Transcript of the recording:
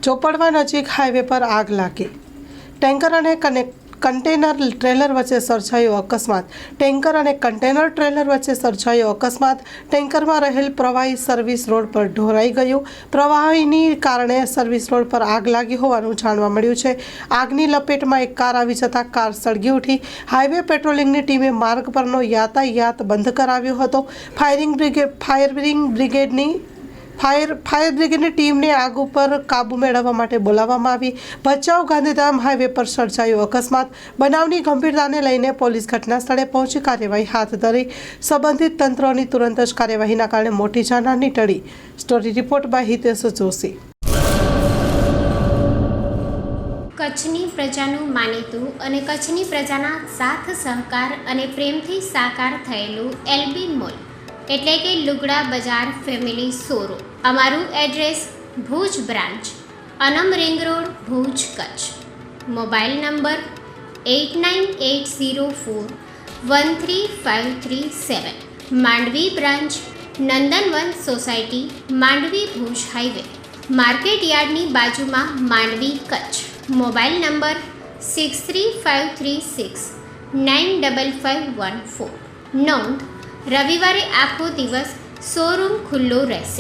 ચોપડવા નજીક હાઈવે પર આગ લાગી। ટેન્કર અને કન્ટેનર ટ્રેલર વચ્ચે સર્જાયો અકસ્માત। ટેન્કર અને કન્ટેનર ટ્રેલર વચ્ચે સર્જાયો અકસ્માત। ટેન્કરમાં રહેલ પ્રવાહી સર્વિસ રોડ પર ઢોરાઈ ગયું। પ્રવાહીને કારણે સર્વિસ રોડ પર આગ લાગી હોવાનું જાણવા મળ્યું છે। આગની લપેટમાં એક કાર આવી જતાં કાર સળગી ઉઠી। હાઈવે પેટ્રોલિંગની ટીમે માર્ગ પરનો યાતાયાત બંધ કરાવ્યો હતો। ફાયર બ્રિગેડની ટીમને આગ ઉપર કાબૂ મેળવવા માટે બોલાવવામાં આવી। ભચાઉ ગાંધીધામ હાઈવે પર સર્જાયો અકસ્માત। બનાવની ગંભીરતાને લઈને પોલીસ ઘટના સ્થળે પહોંચી કાર્યવાહી હાથ ધરી। સંબંધિત તંત્રોની તુરંત જ કાર્યવાહીના કારણે મોટી જાનહાની ટળી। Story report by Hitesh Joshi. કચ્છની પ્રજાનું માનીતું અને કચ્છની પ્રજાના સાથ સહકાર અને પ્રેમથી સાકાર થયેલું એલબી મોલ એટલે કે લુગડા બજાર ફેમિલી શોરૂમ। અમારું address Bhuj branch, Anam ring road, Bhuj, Kutch. Mobile number 8980413537। Mandvi branch, Nandanvan society, Mandvi, Bhuj highway, market યાર્ડની બાજુમાં, માંડવી, કચ્છ। Mobile number 6353695514। નોંધ: રવિવારે આખો દિવસ શોરૂમ ખુલ્લો રહેશે।